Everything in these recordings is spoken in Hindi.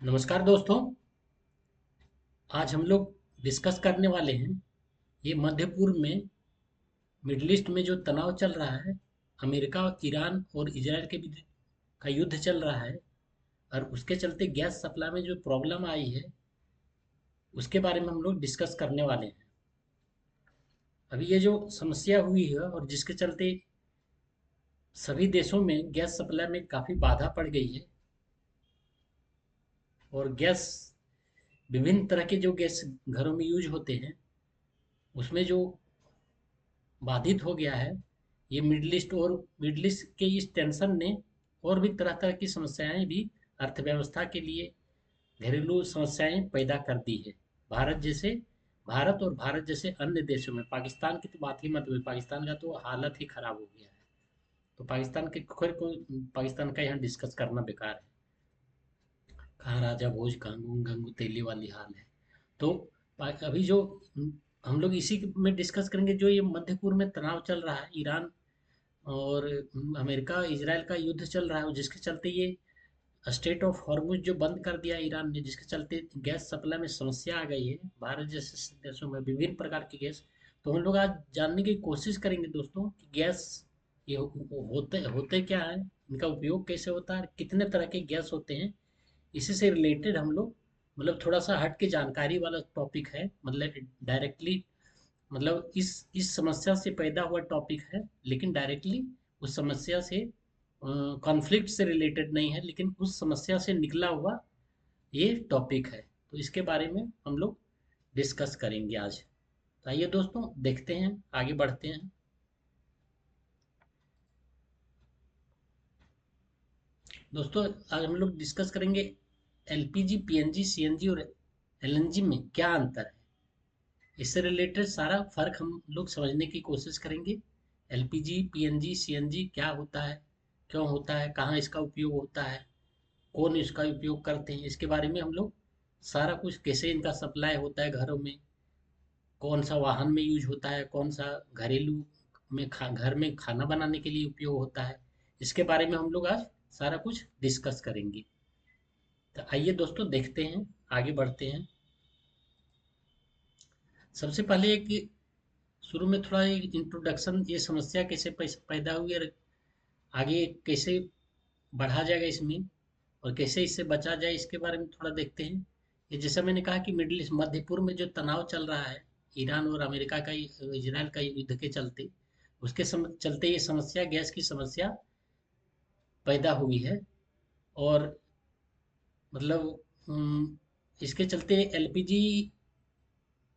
नमस्कार दोस्तों। आज हम लोग डिस्कस करने वाले हैं ये मध्य पूर्व में मिडिल ईस्ट में जो तनाव चल रहा है। अमेरिका ईरान और इजराइल के बीच का युद्ध चल रहा है और उसके चलते गैस सप्लाई में जो प्रॉब्लम आई है उसके बारे में हम लोग डिस्कस करने वाले हैं। अभी ये जो समस्या हुई है और जिसके चलते सभी देशों में गैस सप्लाई में काफ़ी बाधा पड़ गई है और गैस विभिन्न तरह के जो गैस घरों में यूज होते हैं उसमें जो बाधित हो गया है। ये मिडल ईस्ट के इस टेंशन ने और भी तरह तरह की समस्याएं भी अर्थव्यवस्था के लिए घरेलू समस्याएं पैदा कर दी है। भारत जैसे भारत और भारत जैसे अन्य देशों में, पाकिस्तान की तो बात ही मत हुई, पाकिस्तान का तो हालत ही खराब हो गया है। तो पाकिस्तान के खैर को पाकिस्तान का यहाँ डिस्कस करना बेकार है। कहाँ राजा भोज, कहाँ गंगू तेली वाली हाल है। तो अभी जो हम लोग इसी में डिस्कस करेंगे, जो ये मध्य पूर्व में तनाव चल रहा है, ईरान और अमेरिका इजराइल का युद्ध चल रहा है, और जिसके चलते ये स्टेट ऑफ हॉर्मुज जो बंद कर दिया ईरान ने, जिसके चलते गैस सप्लाई में समस्या आ गई है भारत जैसे देशों में विभिन्न प्रकार की गैस। तो हम लोग आज जानने की कोशिश करेंगे दोस्तों कि गैस ये होते होते क्या है, इनका उपयोग कैसे होता है, कितने तरह के गैस होते हैं। इसी से रिलेटेड हम लोग मतलब थोड़ा सा हट के जानकारी वाला टॉपिक है, मतलब डायरेक्टली मतलब इस समस्या से पैदा हुआ टॉपिक है, लेकिन डायरेक्टली उस समस्या से कॉन्फ्लिक्ट से रिलेटेड नहीं है, लेकिन उस समस्या से निकला हुआ ये टॉपिक है। तो इसके बारे में हम लोग डिस्कस करेंगे आज। तो आइए दोस्तों, देखते हैं, आगे बढ़ते हैं। दोस्तों, आज हम लोग डिस्कस करेंगे एलपीजी, पीएनजी, सीएनजी और एलएनजी में क्या अंतर है। इससे रिलेटेड सारा फर्क हम लोग समझने की कोशिश करेंगे। एलपीजी, पीएनजी, सीएनजी क्या होता है, क्यों होता है, कहाँ इसका उपयोग होता है, कौन इसका उपयोग करते हैं, इसके बारे में हम लोग सारा कुछ, कैसे इनका सप्लाई होता है घरों में, कौन सा वाहन में यूज होता है, कौन सा घरेलू में घर में खाना बनाने के लिए उपयोग होता है, इसके बारे में हम लोग आज सारा कुछ डिस्कस करेंगे। तो आइए दोस्तों, देखते हैं, आगे बढ़ते हैं। सबसे पहले एक शुरू में थोड़ा एक इंट्रोडक्शन, ये समस्या कैसे पैदा हुई और आगे कैसे बढ़ा जाएगा इसमें, और कैसे इससे बचा जाए, इसके बारे में थोड़ा देखते हैं। ये जैसा मैंने कहा कि मिडिल ईस्ट, मध्य पूर्व में जो तनाव चल रहा है, ईरान और अमेरिका का, इजराइल का युद्ध के चलते, उसके चलते ये समस्या, गैस की समस्या पैदा हुई है। और मतलब इसके चलते एलपीजी,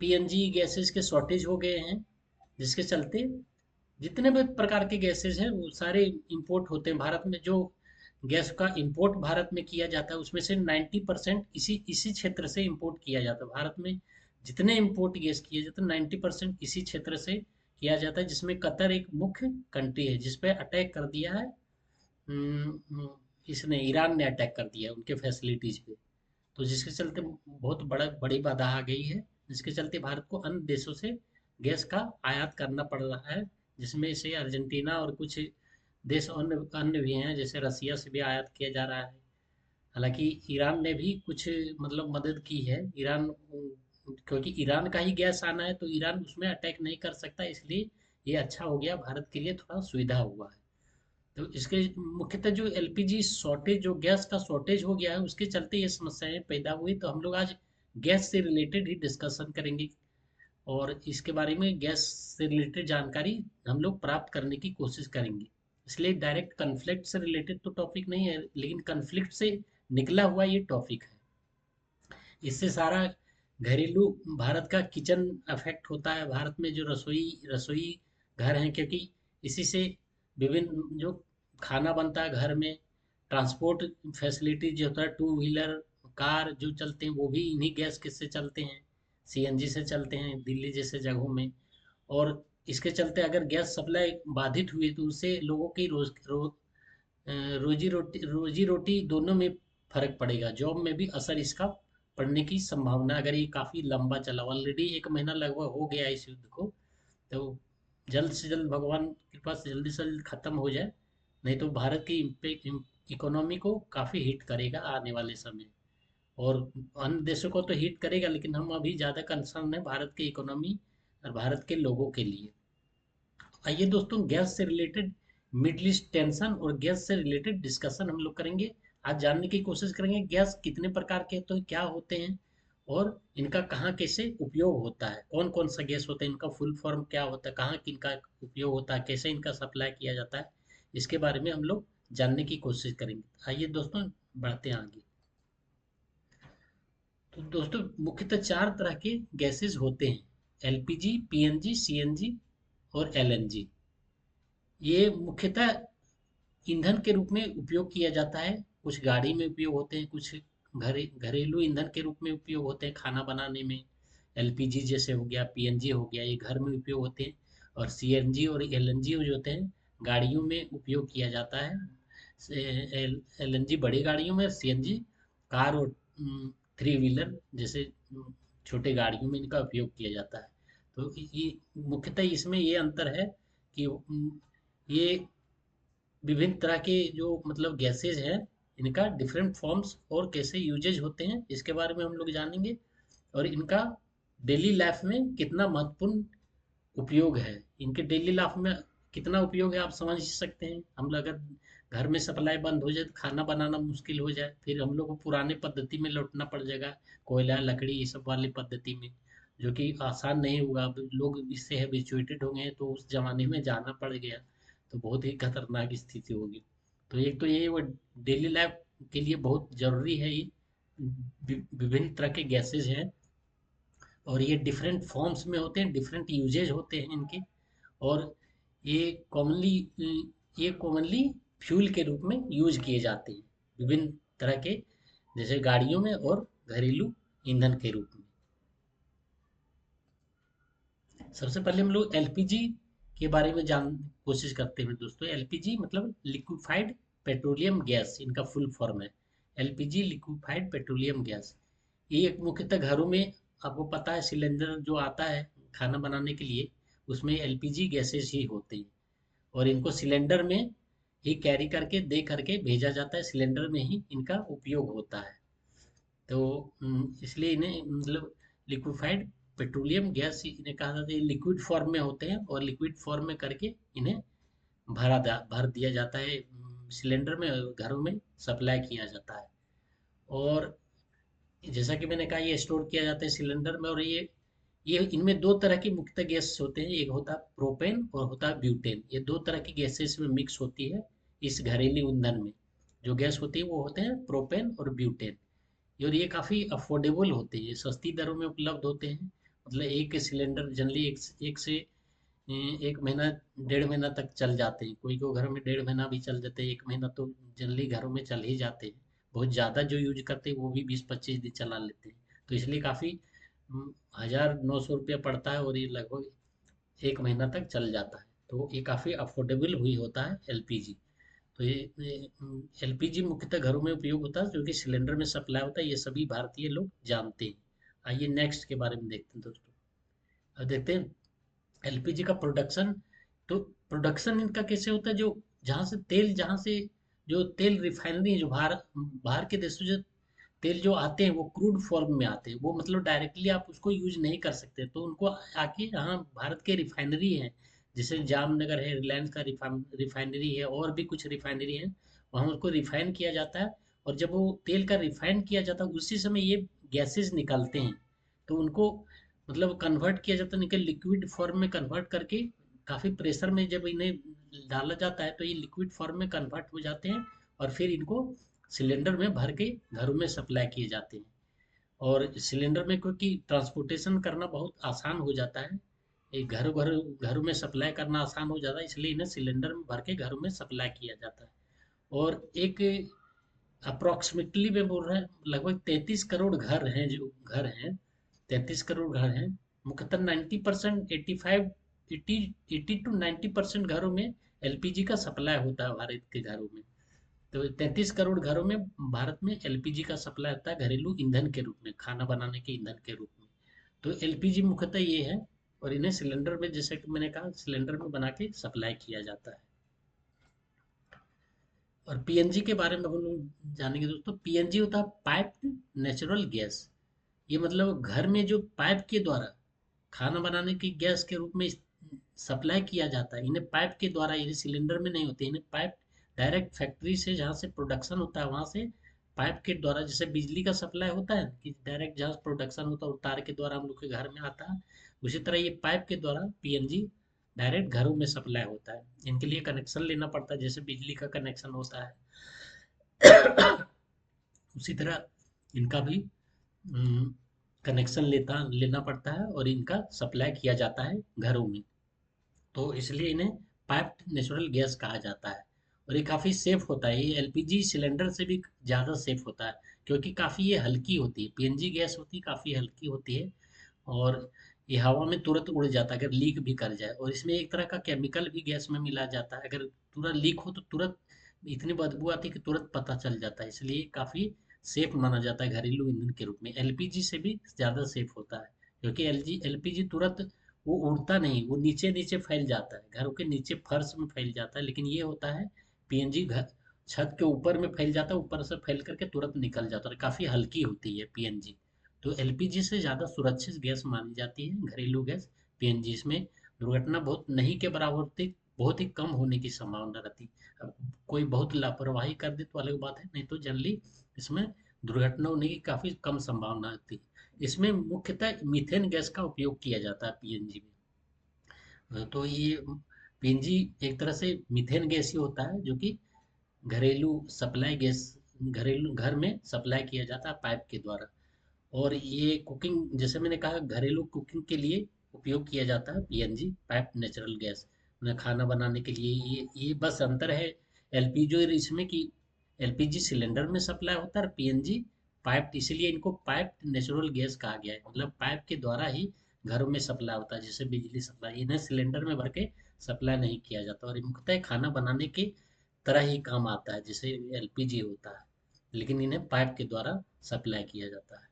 पीएनजी गैसेस के शॉर्टेज हो गए हैं, जिसके चलते जितने भी प्रकार के गैसेस हैं वो सारे इंपोर्ट होते हैं भारत में। जो गैस का इंपोर्ट भारत में किया जाता है उसमें से 90% इसी इसी क्षेत्र से इंपोर्ट किया जाता है। भारत में जितने इंपोर्ट गैस किए जाते हैं 90% इसी क्षेत्र से किया जाता है, जिसमें कतर एक मुख्य कंट्री है जिसपे अटैक कर दिया है। इसने, ईरान ने अटैक कर दिया है उनके फैसिलिटीज पे। तो जिसके चलते बहुत बड़ी बाधा आ गई है, जिसके चलते भारत को अन्य देशों से गैस का आयात करना पड़ रहा है, जिसमें से अर्जेंटीना और कुछ देश अन्य अन्य भी हैं, जैसे रसिया से भी आयात किया जा रहा है। हालांकि ईरान ने भी कुछ मतलब मदद की है। ईरान, क्योंकि ईरान का ही गैस आना है तो ईरान उसमें अटैक नहीं कर सकता, इसलिए ये अच्छा हो गया, भारत के लिए थोड़ा सुविधा हुआ है। तो इसके मुख्यतः जो एलपीजी शॉर्टेज, जो गैस का शॉर्टेज हो गया है, उसके चलते ये समस्याएं पैदा हुई। तो हम लोग आज गैस से रिलेटेड ही डिस्कशन करेंगे और इसके बारे में गैस से रिलेटेड जानकारी हम लोग प्राप्त करने की कोशिश करेंगे। इसलिए डायरेक्ट कन्फ्लिक्ट से रिलेटेड तो टॉपिक नहीं है, लेकिन कन्फ्लिक्ट से निकला हुआ ये टॉपिक है। इससे सारा घरेलू भारत का किचन अफेक्ट होता है। भारत में जो रसोई रसोई घर हैं, क्योंकि इसी से विभिन्न जो खाना बनता है घर में, ट्रांसपोर्ट फैसिलिटी जो होता है, टू व्हीलर कार जो चलते हैं वो भी इन्हीं गैस के से चलते हैं, सीएनजी से चलते हैं दिल्ली जैसे जगहों में। और इसके चलते अगर गैस सप्लाई बाधित हुई तो उससे लोगों की रोजी रोटी दोनों में फर्क पड़ेगा, जॉब में भी असर इसका पड़ने की संभावना, अगर ये काफी लंबा चला, ऑलरेडी 1 महीना लगभग हो गया इस युद्ध को। तो जल्द से जल्द, भगवान की कृपा से जल्दी से जल्द खत्म हो जाए, नहीं तो भारत की इकोनॉमी को काफी हिट करेगा आने वाले समय। और अन्य देशों को तो हिट करेगा, लेकिन हम अभी ज़्यादा कंसर्न है भारत की इकोनॉमी और भारत के लोगों के लिए। आइए दोस्तों, गैस से रिलेटेड मिडल ईस्ट टेंशन और गैस से रिलेटेड डिस्कशन हम लोग करेंगे। आज जानने की कोशिश करेंगे गैस कितने प्रकार के तो क्या होते हैं, और इनका कहाँ कैसे उपयोग होता है, कौन कौन सा गैस होता है, इनका फुल फॉर्म क्या होता है, कहाँ किनका उपयोग होता है, कैसे इनका सप्लाई किया जाता है, इसके बारे में हम लोग जानने की कोशिश करेंगे। आइए दोस्तों, बढ़ते हैं आगे। तो दोस्तों, मुख्यतः चार तरह के गैसेस होते हैं: एलपीजी, पीएनजी, सीएनजी और एलएनजी। ये मुख्यतः ईंधन के रूप में उपयोग किया जाता है। कुछ गाड़ी में उपयोग होते हैं, कुछ घरेलू ईंधन के रूप में उपयोग होते हैं खाना बनाने में। एलपीजी जैसे हो गया, पीएनजी हो गया, ये घर में उपयोग होते हैं। और सीएनजी और एलएनजी जो होते हैं, गाड़ियों में उपयोग किया जाता है। एलएनजी बड़ी गाड़ियों में, सीएनजी कार और थ्री व्हीलर जैसे छोटे गाड़ियों में इनका उपयोग किया जाता है। तो ये मुख्यतः इसमें ये अंतर है कि ये विभिन्न तरह के जो मतलब गैसेज हैं, इनका डिफरेंट फॉर्म्स और कैसे यूजेज होते हैं, इसके बारे में हम लोग जानेंगे। और इनका डेली लाइफ में कितना महत्वपूर्ण उपयोग है, इनके डेली लाइफ में कितना उपयोग है, आप समझ ही सकते हैं। हम लोग अगर घर में सप्लाई बंद हो जाए तो खाना बनाना मुश्किल हो जाए, फिर हम लोग को पुराने पद्धति में लौटना पड़ जाएगा, कोयला लकड़ी ये सब वाली पद्धति में, जो कि आसान नहीं होगा। अब लोग इससे हैबिचुएटेड हो गए हैं, तो उस जमाने में जाना पड़ गया, तो बहुत ही खतरनाक स्थिति होगी। तो एक तो ये वो डेली लाइफ के लिए बहुत जरूरी है ये। विभिन्न तरह के गैसेज हैं, और ये डिफरेंट फॉर्म्स में होते हैं, डिफरेंट यूजेज होते हैं इनके। और ये कॉमनली ये कॉमनली फ्यूल के रूप में यूज किए जाते हैं विभिन्न तरह के, जैसे गाड़ियों में और घरेलू ईंधन के रूप में। सबसे पहले हम लोग एलपीजी के बारे में जान कोशिश करते हैं दोस्तों। एलपीजी मतलब लिक्विफाइड पेट्रोलियम गैस, इनका फुल फॉर्म है एलपीजी, लिक्विफाइड पेट्रोलियम गैस। ये एक मुख्यतः घरों में, आपको पता है सिलेंडर जो आता है खाना बनाने के लिए, उसमें एलपीजी गैसेस ही होते हैं। और इनको सिलेंडर में ही कैरी करके दे करके भेजा जाता है, सिलेंडर में ही इनका उपयोग होता है। तो इसलिए इन्हें मतलब लिक्विफाइड पेट्रोलियम गैस इन्हें कहा जाता है। ये लिक्विड फॉर्म में होते हैं, और लिक्विड फॉर्म में करके इन्हें भर दिया जाता है सिलेंडर में, और घरों में सप्लाई किया जाता है। और जैसा कि मैंने कहा, ये स्टोर किया जाता है सिलेंडर में। और ये इनमें दो तरह की मुख्यतः गैस होते हैं, एक होता है प्रोपेन और होता है ब्यूटेन। ये दो तरह की गैसेस में मिक्स होती है इस घरेलू ईंधन में। जो गैस होती है वो होते हैं प्रोपेन और ब्यूटेन। और ये काफ़ी अफोर्डेबल होते हैं, सस्ती दरों में उपलब्ध होते हैं। मतलब एक सिलेंडर जनरली एक से एक महीना, डेढ़ महीना तक चल जाते हैं। कोई को घर में डेढ़ महीना भी चल जाते हैं, एक महीना तो जनरली घरों में चल ही जाते हैं। बहुत ज़्यादा जो यूज करते हैं वो भी 20-25 दिन चला लेते हैं। तो इसलिए काफ़ी 1,900 रुपया पड़ता है, और ये लगभग एक महीना तक चल जाता है। तो ये काफ़ी अफोर्डेबल हुई होता है एलपीजी। तो ये एलपीजी मुख्यतः घरों में उपयोग होता है, जो कि सिलेंडर में सप्लाई होता है, ये सभी भारतीय लोग जानते हैं। आइए नेक्स्ट के बारे में देखते हैं दोस्तों। अब देखते हैं एलपीजी का प्रोडक्शन। तो प्रोडक्शन इनका कैसे होता है, जो जहाँ से जो तेल रिफाइनरी, जो बाहर के देशों से तेल जो आते हैं वो क्रूड फॉर्म में आते हैं। वो मतलब डायरेक्टली आप उसको यूज नहीं कर सकते, तो उनको आके यहाँ भारत के रिफाइनरी हैं, जैसे जामनगर है, रिलायंस का रिफाइनरी है, और भी कुछ रिफाइनरी है, वहाँ उसको रिफाइन किया जाता है। और जब वो तेल का रिफाइन किया जाता है, उसी समय ये गैसेस निकलते हैं। तो उनको मतलब कन्वर्ट किया जाता है, इनके लिक्विड फॉर्म में कन्वर्ट करके, काफ़ी प्रेशर में जब इन्हें डाला जाता है तो ये लिक्विड फॉर्म में कन्वर्ट हो जाते हैं, और फिर इनको सिलेंडर में भर के घरों में सप्लाई किए जाते हैं। और सिलेंडर में क्योंकि ट्रांसपोर्टेशन करना बहुत आसान हो जाता है, ये घरों में सप्लाई करना आसान हो जाता है, इसलिए इन्हें सिलेंडर में भर के घरों में सप्लाई किया जाता है। और एक अप्रॉक्सीमेटली मैं बोल रहा है, लगभग 33 करोड़ घर हैं, 33 करोड़ घर हैं। मुख्यतः 90%, 80 to 90% घरों में एलपीजी का सप्लाई होता है भारत के घरों में। तो 33 करोड़ घरों में भारत में एलपीजी का सप्लाई होता है घरेलू ईंधन के रूप में, खाना बनाने के ईंधन के रूप में। तो एलपीजी मुख्यतः ये है, और इन्हें सिलेंडर में, जैसे कि मैंने कहा, सिलेंडर में बना के सप्लाई किया जाता है। और पीएनजी के बारे में हम लोग जानेंगे दोस्तों। पीएनजी होता है पाइप्ड नेचुरल गैस, ये मतलब घर में जो पाइप के द्वारा खाना बनाने की गैस के रूप में सप्लाई किया जाता है। इन्हें पाइप के द्वारा, इन्हें सिलेंडर में नहीं होते, इन्हें पाइप डायरेक्ट फैक्ट्री से जहाँ से प्रोडक्शन होता है वहाँ से पाइप के द्वारा, जैसे बिजली का सप्लाई होता है कि डायरेक्ट जहाँ प्रोडक्शन होता है तार के द्वारा हम लोग के घर में आता है, उसी तरह ये पाइप के द्वारा पीएनजी डायरेक्ट घरों में सप्लाई होता है। इनके लिए कनेक्शन लेना पड़ता है, जैसे बिजली का कनेक्शन होता है उसी तरह इनका भी कनेक्शन लेना पड़ता है और इनका सप्लाई किया जाता है घरों में। तो इसलिए इन्हें पाइप्ड नेचुरल गैस कहा जाता है। और ये काफ़ी सेफ होता है, ये एलपीजी सिलेंडर से भी ज़्यादा सेफ होता है, क्योंकि काफ़ी ये हल्की होती है। पीएनजी गैस होती है, काफ़ी हल्की होती है और ये हवा में तुरंत उड़ जाता है अगर लीक भी कर जाए। और इसमें एक तरह का केमिकल भी गैस में मिला जाता है, अगर तुरंत लीक हो तो तुरंत इतनी बदबू आती है कि तुरंत पता चल जाता है। इसलिए काफ़ी सेफ माना जाता है घरेलू ईंधन के रूप में। एलपीजी से भी ज़्यादा सेफ होता है, क्योंकि एलपीजी तुरंत वो उड़ता नहीं, वो नीचे नीचे फैल जाता है, घरों के नीचे फर्श में फैल जाता है। लेकिन ये होता है पीएनजी घर छत के ऊपर में फैल जाता है, ऊपर से फैल करके तुरंत निकल जाता है, काफ़ी हल्की होती है पीएनजी। तो एलपीजी से ज़्यादा सुरक्षित गैस मानी जाती है घरेलू गैस पीएनजी। इसमें दुर्घटना बहुत नहीं के बराबर होती, बहुत ही कम होने की संभावना रहती। अब कोई बहुत लापरवाही कर दे तो अलग बात है, नहीं तो जनरली इसमें दुर्घटना होने की काफ़ी कम संभावना रहती है। इसमें मुख्यतः मीथेन गैस का उपयोग किया जाता है पीएनजी में। तो ये पीएनजी एक तरह से मीथेन गैस ही होता है, जो कि घरेलू सप्लाई गैस, घरेलू घर में सप्लाई किया जाता है पाइप के द्वारा। और ये कुकिंग, जैसे मैंने कहा, घरेलू कुकिंग के लिए उपयोग किया जाता है पीएनजी पाइप नेचुरल गैस, मतलब खाना बनाने के लिए। ये बस अंतर है एलपीजी और इसमें कि एलपीजी सिलेंडर में सप्लाई होता है और पीएनजी पाइप, इसीलिए इनको पाइप नेचुरल गैस कहा गया है। मतलब पाइप के द्वारा ही घरों में सप्लाई होता है, जैसे बिजली सप्लाई। इन्हें सिलेंडर में भर के सप्लाई नहीं किया जाता और मुख्यतः खाना बनाने की तरह ही काम आता है जैसे एलपीजी होता है, लेकिन इन्हें पाइप के द्वारा सप्लाई किया जाता है।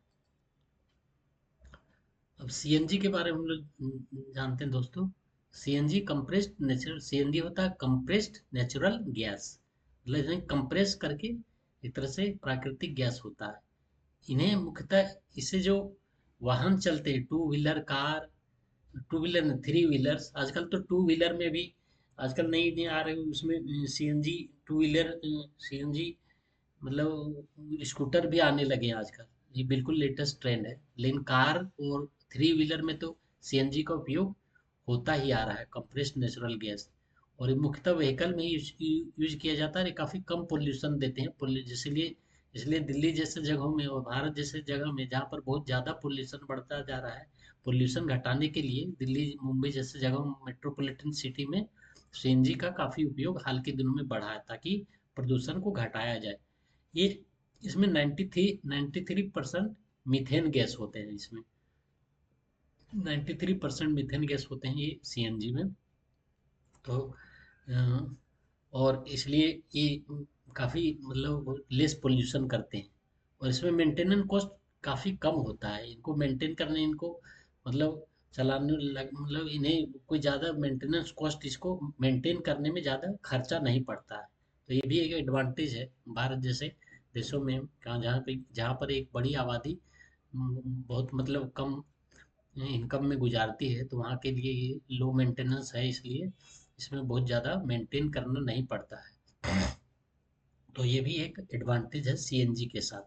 अब सीएनजी के बारे में हम लोग जानते हैं दोस्तों। सीएनजी कंप्रेस्ड नेचुरल, सीएनजी होता है कंप्रेस्ड नेचुरल गैस, मतलब इन्हें कंप्रेस करके एक तरह से प्राकृतिक गैस होता है। इन्हें मुख्यतः, इससे जो वाहन चलते हैं, two wheeler car, two wheeler नहीं, थ्री व्हीलर्स, आजकल तो टू व्हीलर में भी आजकल नई नई आ रही, उसमें सीएनजी टू व्हीलर, सीएनजी मतलब स्कूटर भी आने लगे हैं आजकल। ये बिल्कुल लेटेस्ट ट्रेंड है। लेकिन कार और थ्री व्हीलर में तो सीएनजी का उपयोग होता ही आ रहा है, कंप्रेस्ड नेचुरल गैस। और ये मुख्यतः व्हीकल में यूज किया जाता है। ये काफ़ी कम पोल्यूशन देते हैं, इसलिए इसलिए दिल्ली जैसे जगहों में और भारत जैसे जगह में जहाँ पर बहुत ज़्यादा पोल्यूशन बढ़ता जा रहा है, पोल्यूशन घटाने के लिए दिल्ली मुंबई जैसे जगहों, मेट्रोपॉलिटन सिटी में सीएनजी का काफ़ी उपयोग हाल के दिनों में बढ़ा है, ताकि प्रदूषण को घटाया जाए। ये इसमें 93% मीथेन गैस होते हैं, इसमें 93% मीथेन गैस होते हैं ये सीएनजी में। तो अ, और इसलिए ये काफ़ी मतलब लेस पोल्यूशन करते हैं। और इसमें मेंटेनेंस कॉस्ट काफ़ी कम होता है, इनको मेंटेन करने, इनको मतलब चलाने मतलब इन्हें कोई ज़्यादा मेंटेनेंस कॉस्ट, इसको मेंटेन करने में ज़्यादा खर्चा नहीं पड़ता है। तो ये भी एक एडवांटेज है भारत जैसे देशों में, जहाँ पर एक बड़ी आबादी बहुत मतलब कम इनकम में गुजारती है, तो वहाँ के लिए ये लो मेंटेनेंस है, इसलिए इसमें बहुत ज़्यादा मेंटेन करना नहीं पड़ता है। तो ये भी एक एडवांटेज है सीएनजी के साथ।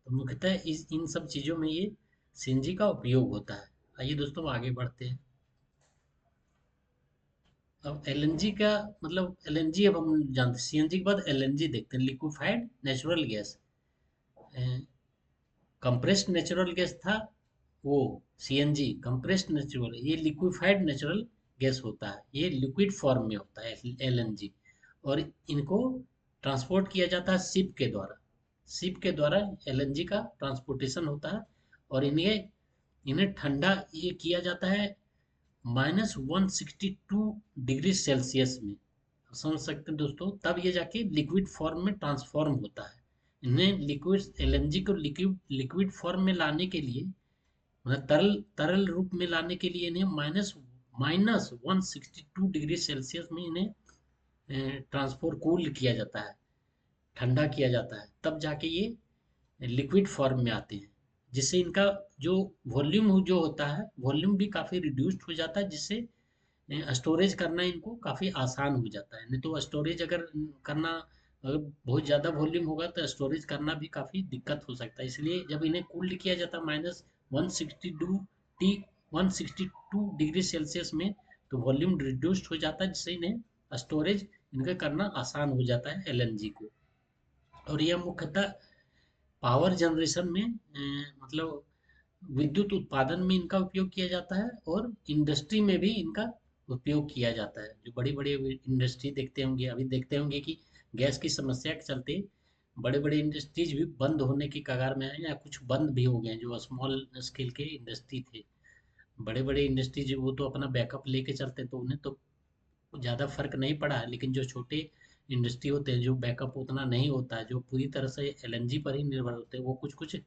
तो मुख्यतः इस इन सब चीज़ों में ये सीएनजी का उपयोग होता है। आइए दोस्तों आगे बढ़ते हैं। अब एलएनजी का मतलब, एलएनजी अब हम जानते हैं, सीएनजी के बाद एलएनजी देखते हैं, liquefied natural gas. Compressed natural gas था वो सीएनजी, कंप्रेस्ड नेचुरल, ये लिक्विफाइड नेचुरल गैस होता है, ये लिक्विड फॉर्म में होता है एलएनजी। और इनको ट्रांसपोर्ट किया जाता है शिप के द्वारा, शिप के द्वारा एलएनजी का ट्रांसपोर्टेशन होता है। और इन्हें इन्हें ठंडा ये किया जाता है -162 डिग्री सेल्सियस में, समझ सकते हैं दोस्तों, तब ये जाके लिक्विड फॉर्म में ट्रांसफॉर्म होता है। इन्हें लिक्विड एलएनजी को लिक्विड लिक्विड फॉर्म में लाने के लिए, मतलब तरल तरल रूप में लाने के लिए, इन्हें माइनस माइनस 162 डिग्री सेल्सियस में इन्हें ट्रांसफर कूल किया जाता है, ठंडा किया जाता है, तब जाके ये लिक्विड फॉर्म में आते हैं, जिससे इनका जो वॉल्यूम जो होता है, वॉल्यूम भी काफ़ी रिड्यूस्ड हो जाता है, जिससे स्टोरेज करना इनको काफ़ी आसान हो जाता है। नहीं तो स्टोरेज अगर करना, अगर बहुत ज़्यादा वॉल्यूम होगा तो स्टोरेज करना भी काफ़ी दिक्कत हो सकता है। इसलिए जब इन्हें कूल्ड किया जाता है -162 डिग्री सेल्सियस में, तो वॉल्यूम रिड्यूस्ड हो जाता है, जिससे इन्हें स्टोरेज इनका करना आसान हो जाता है एलएनजी को। और यह मुख्यतः पावर जनरेशन में मतलब विद्युत उत्पादन में इनका उपयोग किया जाता है, और इंडस्ट्री में भी इनका उपयोग किया जाता है। जो बड़ी बड़ी इंडस्ट्री देखते होंगे, अभी देखते होंगे कि गैस की समस्या के चलते बड़े बड़े इंडस्ट्रीज भी बंद होने की कगार में हैं, या कुछ बंद भी हो गए हैं। जो स्मॉल स्केल के इंडस्ट्री थे, बड़े बड़े इंडस्ट्रीज वो तो अपना बैकअप लेके चलते, तो उन्हें तो ज़्यादा फर्क नहीं पड़ा है। लेकिन जो छोटे इंडस्ट्री होते हैं, जो बैकअप उतना नहीं होता है, जो पूरी तरह से एलएनजी पर ही निर्भर होते हैं, वो कुछ कुछ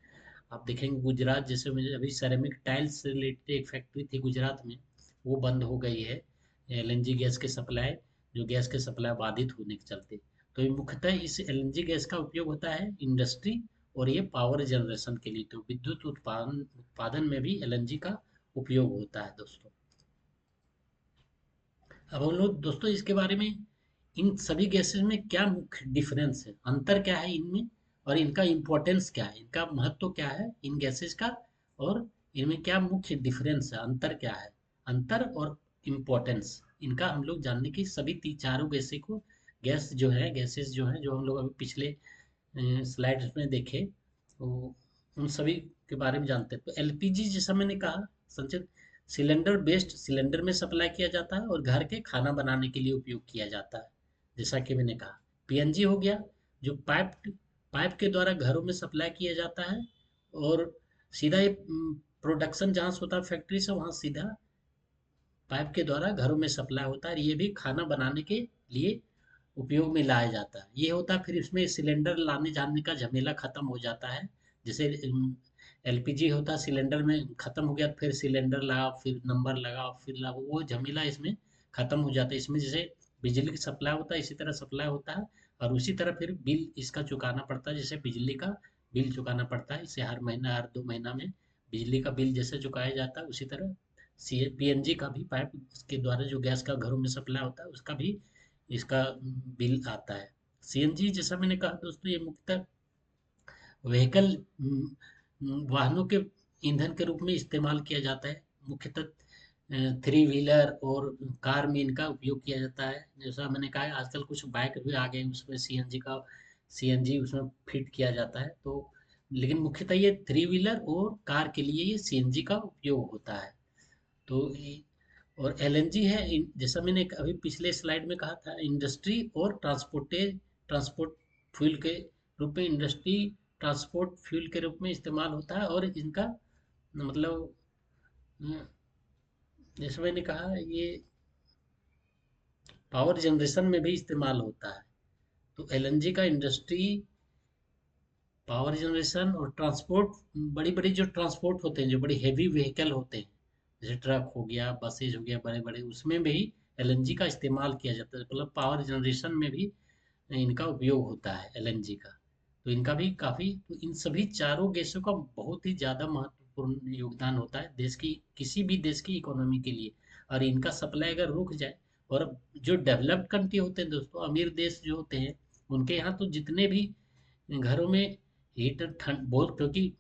आप देखेंगे गुजरात जैसे में अभी सेरेमिक टाइल्स से रिलेटेड एक फैक्ट्री थी गुजरात में, वो बंद हो गई है। एलएनजी गैस के सप्लाई, जो गैस के सप्लाई बाधित होने के चलते। तो ये मुख्यतः इस एलएनजी गैस का उपयोग होता है इंडस्ट्री और ये पावर जनरेशन के लिए। तो विद्युत उत्पादन उत्पादन में भी एलएनजी का उपयोग होता है दोस्तों। अब हम लोग दोस्तों इसके बारे में, इन सभी गैसेस में क्या मुख्य डिफरेंस है, अंतर क्या है इनमें, और इनका इम्पोर्टेंस क्या है, इनका महत्व क्या है इन गैसेस का, और इनमें क्या मुख्य डिफरेंस है, अंतर क्या है, अंतर और इम्पोर्टेंस, इनका हम लोग जानने की सभी चारों गैसें को, गैस जो है, गैसेस जो है, जो हम लोग अभी पिछले स्लाइड्स में देखे, तो उन सभी के बारे में जानते हैं। तो एलपीजी जैसा मैंने कहा, संचित सिलेंडर बेस्ड, सिलेंडर में सप्लाई किया जाता है और घर के खाना बनाने के लिए उपयोग किया जाता है, जैसा कि मैंने कहा। पीएनजी हो गया, जो पाइप पाइप के द्वारा घरों में सप्लाई किया जाता है, और सीधा ये प्रोडक्शन जहाँ से होता है फैक्ट्री से, वहाँ सीधा पाइप के द्वारा घरों में सप्लाई होता है। ये भी खाना बनाने के लिए उपयोग में लाया जाता है। ये होता है, फिर इसमें सिलेंडर लाने जाने का झमेला खत्म हो जाता है। जैसे एलपीजी होता है, सिलेंडर में खत्म हो गया तो फिर सिलेंडर लगाओ, फिर नंबर लगाओ, फिर लगाओ, वो झमेला इसमें खत्म हो जाता है। इसमें जैसे बिजली की सप्लाई होता है, इसी तरह सप्लाई होता है, और उसी तरह फिर बिल इसका चुकाना पड़ता है। जैसे बिजली का बिल चुकाना पड़ता है, इसे हर महीना, हर 2 महीना में बिजली का बिल जैसे चुकाया जाता है, उसी तरह सी पीएनजी का भी, पाइप के द्वारा जो गैस का घरों में सप्लाई होता है, उसका भी इसका बिल आता है। सीएनजी जैसा मैंने कहा दोस्तों, ये मुख्यतः व्हीकल, वाहनों के ईंधन के रूप में इस्तेमाल किया जाता है। मुख्यतः थ्री व्हीलर और कार में इनका उपयोग किया जाता है। जैसा मैंने कहा, आजकल कुछ बाइक भी आ गए हैं, उसमें सीएनजी उसमें फिट किया जाता है। तो लेकिन मुख्यतः ये थ्री व्हीलर और कार के लिए ये सीएनजी का उपयोग होता है। तो और एलएनजी है, जैसा मैंने अभी पिछले स्लाइड में कहा था, इंडस्ट्री और ट्रांसपोर्ट फ्यूल के रूप में, इंडस्ट्री ट्रांसपोर्ट फ्यूल के रूप में इस्तेमाल होता है। और इनका मतलब अ, जैसे मैंने कहा, ये पावर जनरेशन में भी इस्तेमाल होता है। तो एलएनजी का इंडस्ट्री, पावर जनरेशन और ट्रांसपोर्ट, बड़ी बड़ी जो ट्रांसपोर्ट होते हैं, जो बड़ी हैवी व्हीकल होते हैं, जैसे ट्रक हो गया, बसेज हो गया, बड़े बड़े, उसमें भी एलएनजी का इस्तेमाल किया जाता है। मतलब पावर जनरेशन में भी इनका उपयोग होता है एलएनजी का। तो इनका भी काफ़ी, तो इन सभी चारों गैसों का बहुत ही ज़्यादा महत्वपूर्ण योगदान होता है देश की, किसी भी देश की इकोनॉमी के लिए। और इनका सप्लाई अगर रुक जाए, और जो डेवलप्ड कंट्री होते हैं दोस्तों, अमीर देश जो होते हैं, उनके यहाँ तो जितने भी घरों में हीटर, ठंड बहुत, क्योंकि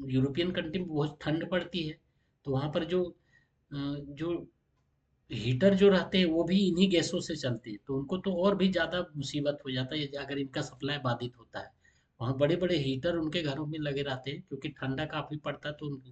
यूरोपियन कंट्री में बहुत ठंड पड़ती है, तो वहाँ पर जो हीटर जो रहते हैं, वो भी इन्हीं गैसों से चलते हैं। तो उनको तो और भी ज़्यादा मुसीबत हो जाता है अगर इनका सप्लाई बाधित होता है। वहाँ बड़े बड़े हीटर उनके घरों में लगे रहते हैं, क्योंकि ठंडा काफ़ी पड़ता है, तो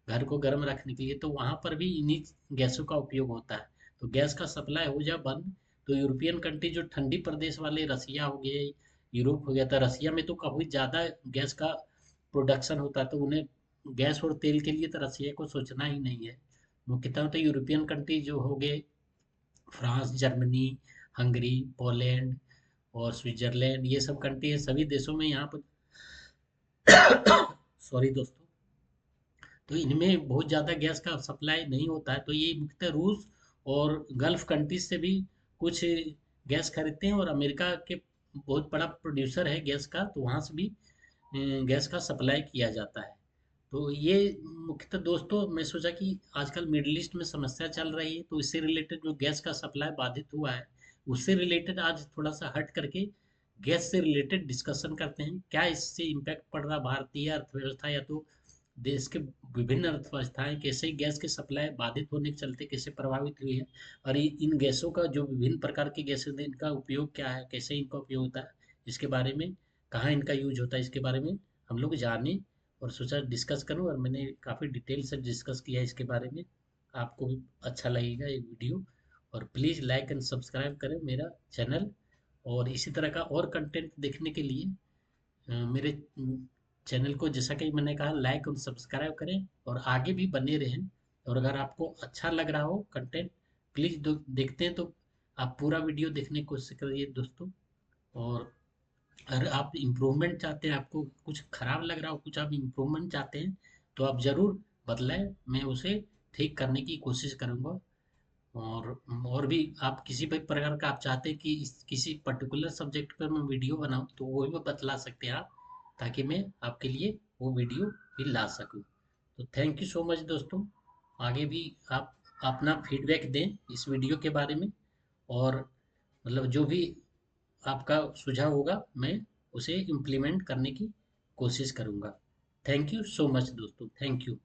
घर को गर्म रखने के लिए, तो वहाँ पर भी इन्हीं गैसों का उपयोग होता है। तो गैस का सप्लाई हो जाए बंद, तो यूरोपियन कंट्री, जो ठंडी प्रदेश वाले, रसिया हो गए, यूरोप हो गया, था रसिया में तो काफ़ी ज़्यादा गैस का प्रोडक्शन होता है, तो उन्हें गैस और तेल के लिए तो रसिया को सोचना ही नहीं है। मुख्यतः तो यूरोपियन कंट्री जो हो गए, फ्रांस, जर्मनी, हंगरी, पोलैंड और स्विट्जरलैंड, ये सब कंट्री है। सभी देशों में यहाँ पर सॉरी दोस्तों, तो इनमें बहुत ज़्यादा गैस का सप्लाई नहीं होता है। तो ये मुख्यतः रूस और गल्फ कंट्रीज से भी कुछ गैस खरीदते हैं, और अमेरिका के बहुत बड़ा प्रोड्यूसर है गैस का, तो वहाँ से भी गैस का सप्लाई किया जाता है। तो ये मुख्यतः दोस्तों मैं सोचा कि आजकल मिडल ईस्ट में समस्या चल रही है, तो इससे रिलेटेड जो गैस का सप्लाई बाधित हुआ है, उससे रिलेटेड आज थोड़ा सा हट करके गैस से रिलेटेड डिस्कशन करते हैं। क्या इससे इम्पैक्ट पड़ रहा भारतीय अर्थव्यवस्था या तो देश के विभिन्न अर्थव्यवस्थाएं कैसे गैस के सप्लाई बाधित होने के चलते कैसे प्रभावित हुई है, और इन गैसों का जो विभिन्न प्रकार की गैसें हैं, इनका उपयोग क्या है, कैसे इनका उपयोग होता है, इसके बारे में, कहाँ इनका यूज होता है, इसके बारे में हम लोग जाने और सोचा डिस्कस करूं। और मैंने काफ़ी डिटेल से डिस्कस किया इसके बारे में। आपको भी अच्छा लगेगा ये वीडियो। और प्लीज़ लाइक एंड सब्सक्राइब करें मेरा चैनल। और इसी तरह का और कंटेंट देखने के लिए मेरे चैनल को, जैसा कि मैंने कहा, लाइक और सब्सक्राइब करें और आगे भी बने रहें। और अगर आपको अच्छा लग रहा हो कंटेंट, प्लीज़ देखते हैं तो आप पूरा वीडियो देखने की कोशिश करिए दोस्तों। और अगर आप इम्प्रूवमेंट चाहते हैं, आपको कुछ खराब लग रहा हो, कुछ आप इम्प्रूवमेंट चाहते हैं, तो आप ज़रूर बदलाएं, मैं उसे ठीक करने की कोशिश करूँगा। और भी आप किसी भी प्रकार का आप चाहते हैं कि किसी पर्टिकुलर सब्जेक्ट पर मैं वीडियो बनाऊं, तो वो भी बतला सकते हैं आप, ताकि मैं आपके लिए वो वीडियो भी ला सकूं। तो थैंक यू सो मच दोस्तों। आगे भी आप अपना फीडबैक दें इस वीडियो के बारे में। और मतलब जो भी आपका सुझाव होगा, मैं उसे इम्प्लीमेंट करने की कोशिश करूँगा। थैंक यू सो मच दोस्तों, थैंक यू।